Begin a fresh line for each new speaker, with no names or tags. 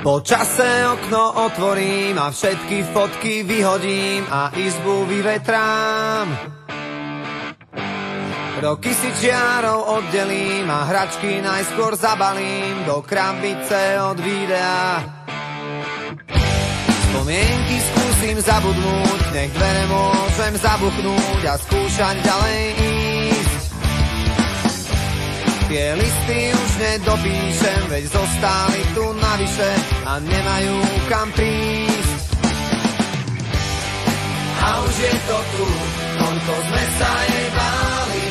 Po čase okno otvorím a všetky fotky vyhodím a izbu vyvetrám. Roky si čiarou oddelím a hračky najskôr zabalím do krabice od videa. Spomienky skúsim zabudnúť, nech dvere môžem zabuchnúť a skúšať ďalej ísť. Tie listy už nedopíšem, veď zostali tu navyše a nemajú kam prísť. A už je to tu, koľko sme sa jej báli,